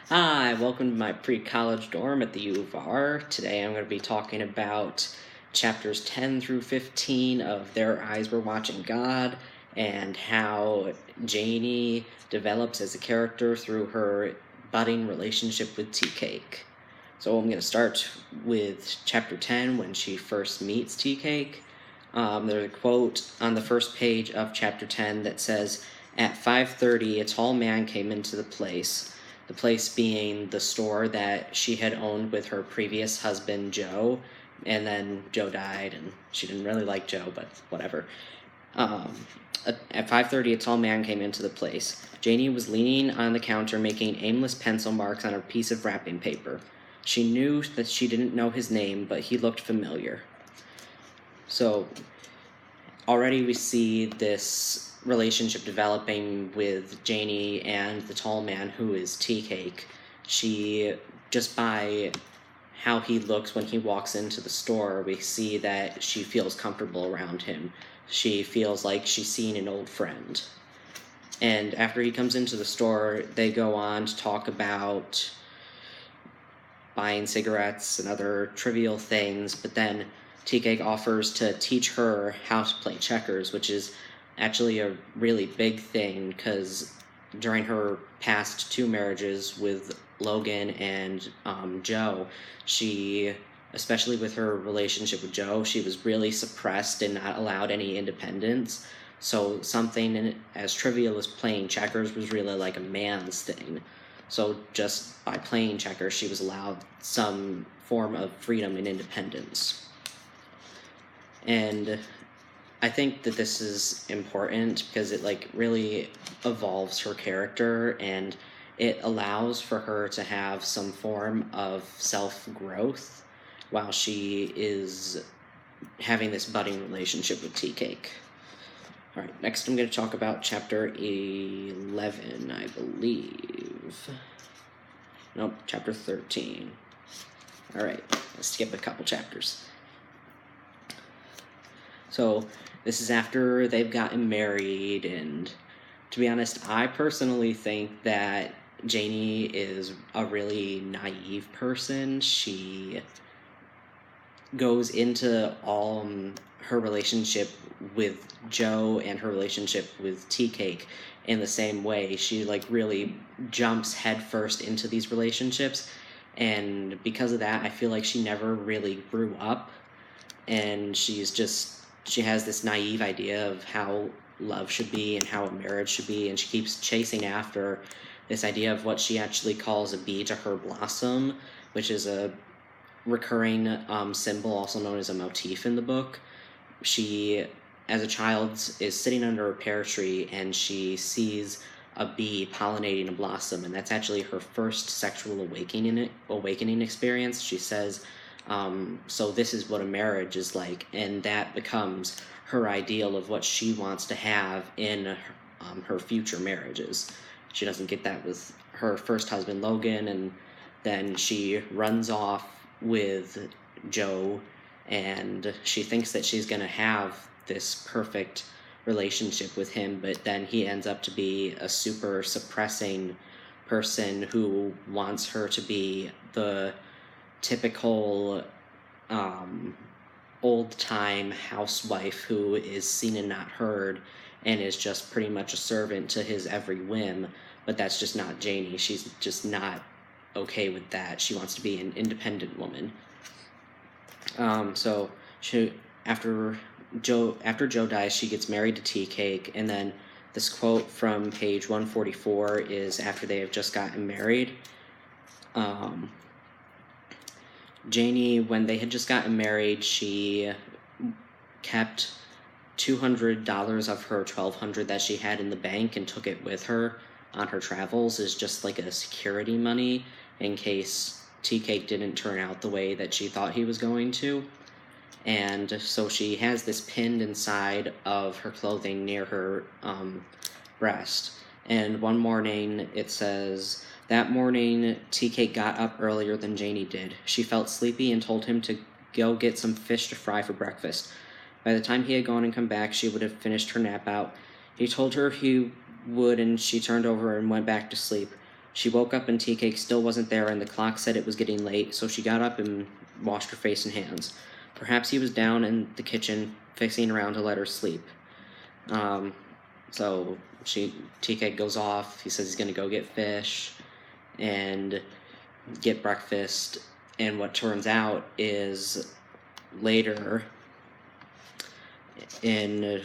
Hi, welcome to my pre-college dorm at the U of R. Today I'm going to be talking about chapters 10 through 15 of Their Eyes Were Watching God and how Janie develops as a character through her budding relationship with Tea Cake. So I'm going to start with chapter 10 when she first meets Tea Cake. There's a quote on the first page of chapter 10 that says, "At 5:30, a tall man came into the place being the store that she had owned with her previous husband, Joe, and then Joe died, and she didn't really like Joe, but whatever. At 5:30, a tall man came into the place. Janie was leaning on the counter making aimless pencil marks on a piece of wrapping paper. She knew that she didn't know his name, but he looked familiar." So already we see this relationship developing with Janie and the tall man who is Tea Cake. She, just by how he looks when he walks into the store, we see that she feels comfortable around him. She feels like she's seen an old friend. And after he comes into the store, they go on to talk about buying cigarettes and other trivial things, but then Tea Cake offers to teach her how to play checkers, which is actually a really big thing because during her past two marriages with Logan and Joe, she, especially with her relationship with Joe, she was really suppressed and not allowed any independence. So something as trivial as playing checkers was really like a man's thing. So just by playing checkers, she was allowed some form of freedom and independence. And I think that this is important because it really evolves her character and it allows for her to have some form of self-growth while she is having this budding relationship with Tea Cake. All right, next I'm going to talk about chapter 11, I believe. Nope, chapter 13. All right, let's skip a couple chapters. So this is after they've gotten married, and to be honest, I personally think that Janie is a really naive person. She goes into all her relationship with Joe and her relationship with Tea Cake in the same way. She really jumps headfirst into these relationships, and because of that, I feel like she never really grew up, and she has this naive idea of how love should be and how a marriage should be, and she keeps chasing after this idea of what she actually calls a bee to her blossom, which is a recurring symbol, also known as a motif in the book. She, as a child, is sitting under a pear tree and she sees a bee pollinating a blossom, and that's actually her first sexual awakening experience. She says, so this is what a marriage is like, and that becomes her ideal of what she wants to have in her future marriages. She doesn't get that with her first husband, Logan, and then she runs off with Joe, and she thinks that she's going to have this perfect relationship with him, but then he ends up to be a super suppressing person who wants her to be the typical old-time housewife who is seen and not heard and is just pretty much a servant to his every whim. But that's just not Janie. She's just not okay with that. She wants to be an independent woman. So after Joe dies, she gets married to Tea Cake, and then this quote from page 144 is after they have just gotten married. Janie, when they had just gotten married, she kept $200 of her $1,200 that she had in the bank and took it with her on her travels as just like a security money in case Tea Cake didn't turn out the way that she thought he was going to. And so she has this pinned inside of her clothing near her breast. And one morning it says, "That morning, Tea Cake got up earlier than Janie did. She felt sleepy and told him to go get some fish to fry for breakfast. By the time he had gone and come back, she would have finished her nap out. He told her he would, and she turned over and went back to sleep. She woke up and tea cake still wasn't there, and the clock said it was getting late, so she got up and washed her face and hands. Perhaps he was down in the kitchen fixing around to let her sleep. So tea cake goes off. He says he's gonna go get fish and get breakfast. And what turns out is later in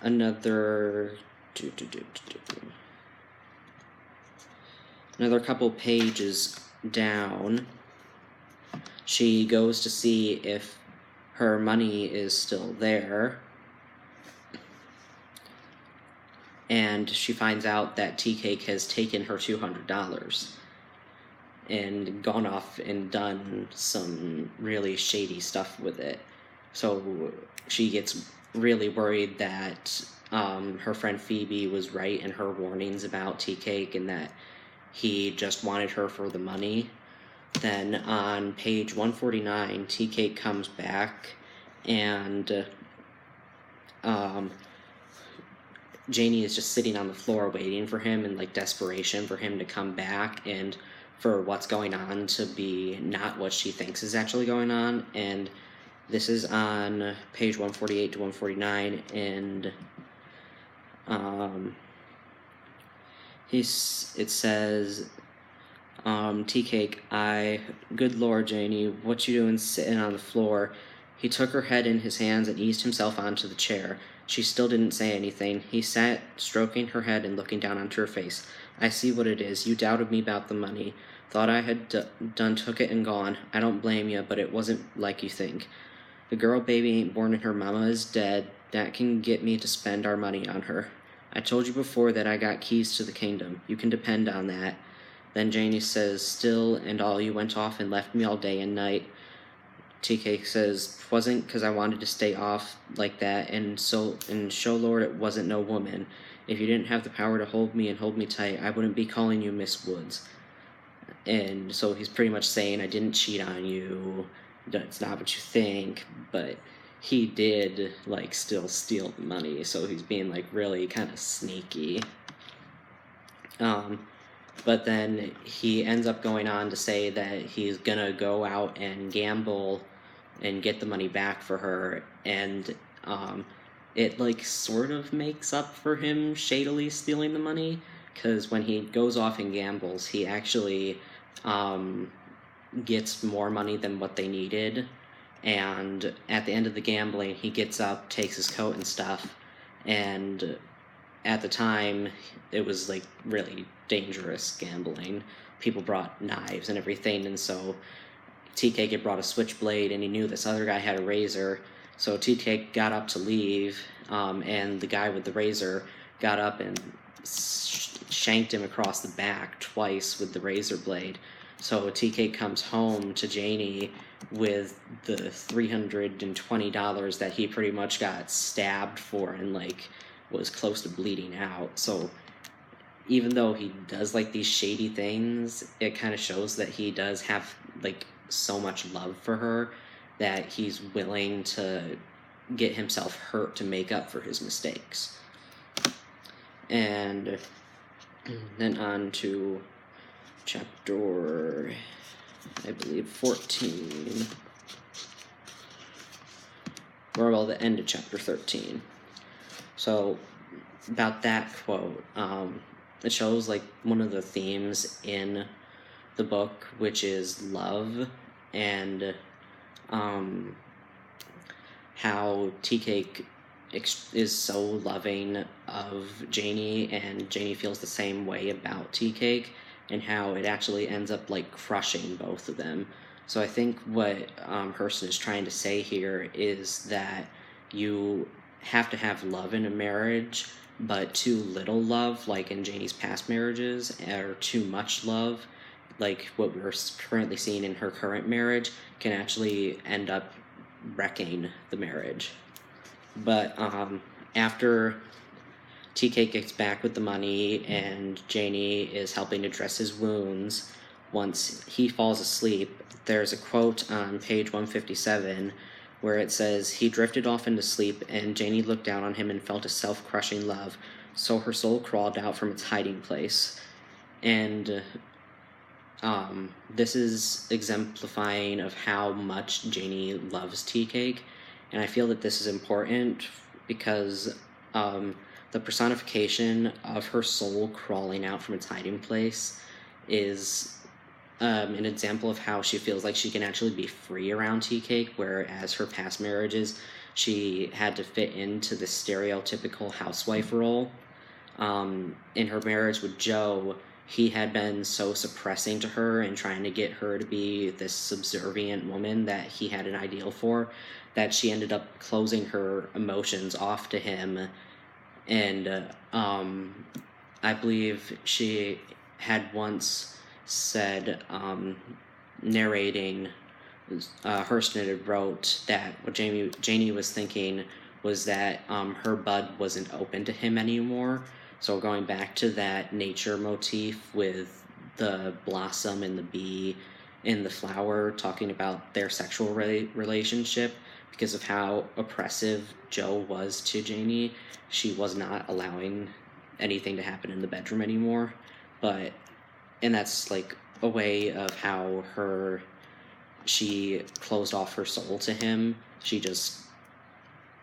another couple pages down, she goes to see if her money is still there, and she finds out that Tea Cake has taken her $200 and gone off and done some really shady stuff with it. So she gets really worried that her friend Phoebe was right in her warnings about Tea Cake and that he just wanted her for the money. Then on page 149, Tea Cake comes back, and Janie is just sitting on the floor waiting for him in like desperation for him to come back and for what's going on to be not what she thinks is actually going on. And this is on page 148 to 149, and it says, Tea Cake, good Lord, Janie, what you doing sitting on the floor? He took her head in his hands and eased himself onto the chair. She still didn't say anything. He sat, stroking her head and looking down onto her face. I see what it is. You doubted me about the money. Thought I had done took it and gone. I don't blame you, but it wasn't like you think. The girl baby ain't born and her mama is dead. That can get me to spend our money on her. I told you before that I got keys to the kingdom. You can depend on that. Then Janie says, still and all, you went off and left me all day and night. Tea Cake says, 'twasn't 'cause I wanted to stay off like that, and show Lord it wasn't no woman. If you didn't have the power to hold me and hold me tight, I wouldn't be calling you Miss Woods. And so he's pretty much saying, I didn't cheat on you, that's not what you think, but he did, like, still steal the money, so he's being, like, really kind of sneaky. But then he ends up going on to say that he's gonna go out and gamble and get the money back for her, and it like sort of makes up for him shadily stealing the money, because when he goes off and gambles, he actually gets more money than what they needed, and at the end of the gambling, he gets up, takes his coat and stuff, and at the time, it was like really dangerous gambling. People brought knives and everything, and so Tea Cake had brought a switchblade, and he knew this other guy had a razor, so Tea Cake got up to leave, and the guy with the razor got up and shanked him across the back twice with the razor blade. So Tea Cake comes home to Janie with the $320 that he pretty much got stabbed for and like was close to bleeding out. So even though he does like these shady things, it kind of shows that he does have like so much love for her that he's willing to get himself hurt to make up for his mistakes. And then on to chapter, I believe, 14. Or well, the end of chapter 13. So, about that quote, it shows like one of the themes in the book, which is love, and how Tea Cake is so loving of Janie, and Janie feels the same way about Tea Cake, and how it actually ends up like crushing both of them. So I think what Hurston is trying to say here is that you have to have love in a marriage, but too little love, like in Janie's past marriages, or too much love, like what we're currently seeing in her current marriage, can actually end up wrecking the marriage. But after Tea Cake gets back with the money and Janie is helping to dress his wounds, once he falls asleep, there's a quote on page 157 where it says, he drifted off into sleep, and Janie looked down on him and felt a self-crushing love. so her soul crawled out from its hiding place. And this is exemplifying of how much Janie loves tea cake. And I feel that this is important because the personification of her soul crawling out from its hiding place is an example of how she feels like she can actually be free around tea cake, whereas her past marriages, she had to fit into the stereotypical housewife role. In her marriage with Joe, he had been so suppressing to her and trying to get her to be this subservient woman that he had an ideal for, that she ended up closing her emotions off to him. And I believe she had once said, narrating, Hurston had wrote that what Janie was thinking was that her bud wasn't open to him anymore. So going back to that nature motif with the blossom and the bee and the flower, talking about their sexual relationship, because of how oppressive Joe was to Janie, she was not allowing anything to happen in the bedroom anymore. And that's like a way of how she closed off her soul to him. She just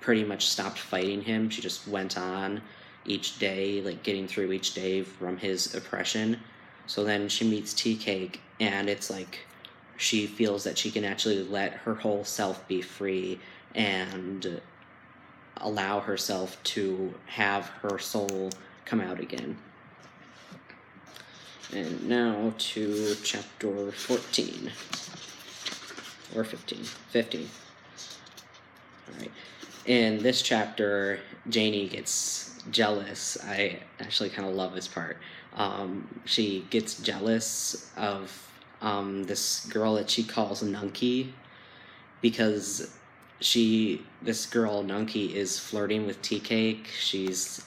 pretty much stopped fighting him. She just went on each day, like getting through each day from his oppression. So then she meets Tea Cake, and it's like she feels that she can actually let her whole self be free and allow herself to have her soul come out again. And now to chapter 14. Or 15. 15. Alright. In this chapter, Janie gets jealous. I actually kind of love this part. She gets jealous of this girl that she calls Nunky, because this girl Nunky is flirting with Tea Cake. She's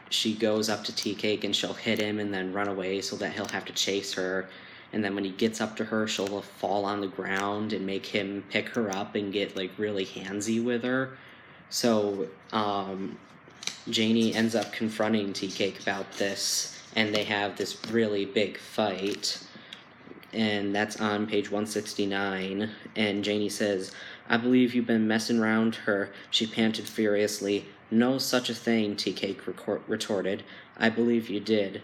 she goes up to Tea Cake and she'll hit him and then run away so that he'll have to chase her. And then when he gets up to her, she'll fall on the ground and make him pick her up and get like really handsy with her. So Janie ends up confronting Tea Cake about this, and they have this really big fight. And that's on page 169. And Janie says, "I believe you've been messing around her," she panted furiously. "No such a thing," Tea Cake retorted. "I believe you did."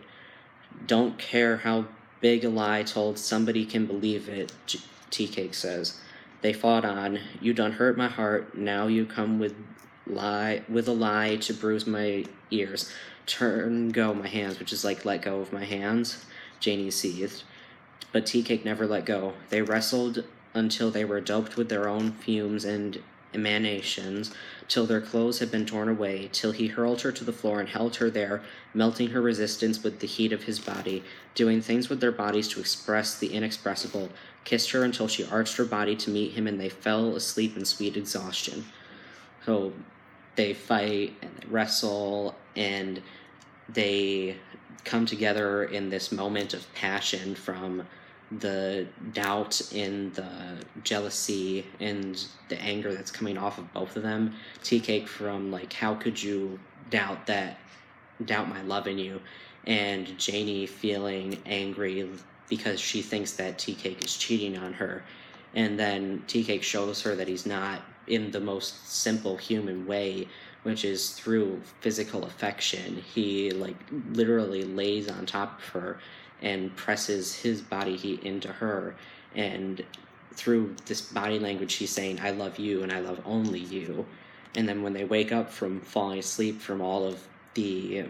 "Don't care how big a lie told, somebody can believe it," Tea Cake says. They fought on. "You done hurt my heart, now you come with a lie to bruise my ears. Turn go my hands," which is like let go of my hands, Janie seethed. But Tea Cake never let go. They wrestled until they were doped with their own fumes and emanations, till their clothes had been torn away, till he hurled her to the floor and held her there, melting her resistance with the heat of his body, doing things with their bodies to express the inexpressible, kissed her until she arched her body to meet him, and they fell asleep in sweet exhaustion. So they fight and they wrestle, and they come together in this moment of passion from the doubt and the jealousy and the anger that's coming off of both of them. Tea Cake from like, how could you doubt my love in you? And Janie feeling angry because she thinks that Tea Cake is cheating on her. And then Tea Cake shows her that he's not, in the most simple human way, which is through physical affection. He like literally lays on top of her and presses his body heat into her, and through this body language he's saying, "I love you and I love only you." And then when they wake up from falling asleep from all of the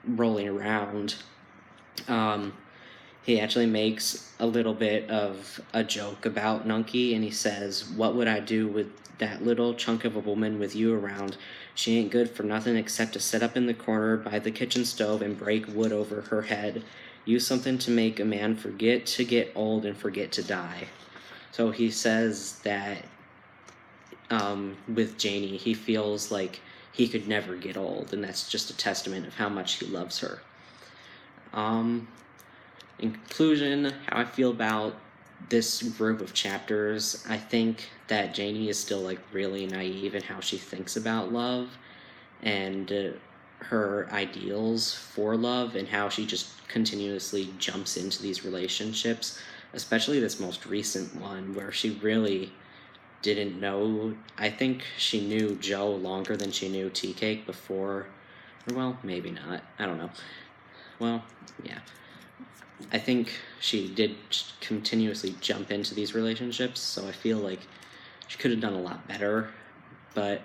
rolling around, he actually makes a little bit of a joke about Nunky, and he says, "What would I do with that little chunk of a woman with you around? She ain't good for nothing except to sit up in the corner by the kitchen stove and break wood over her head. Use something to make a man forget to get old and forget to die." So he says that with Janie, he feels like he could never get old, and that's just a testament of how much he loves her. In conclusion, how I feel about this group of chapters, I think that Janie is still like really naive in how she thinks about love, and her ideals for love and how she just continuously jumps into these relationships, especially this most recent one where she really didn't know. I think she knew Joe longer than she knew Tea Cake before. Or, well, maybe not. I don't know. Well, yeah. I think she did continuously jump into these relationships, so I feel like she could have done a lot better. But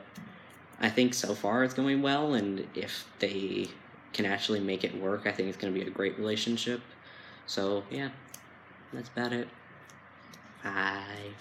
I think so far it's going well, and if they can actually make it work, I think it's going to be a great relationship. So, yeah, that's about it. Bye.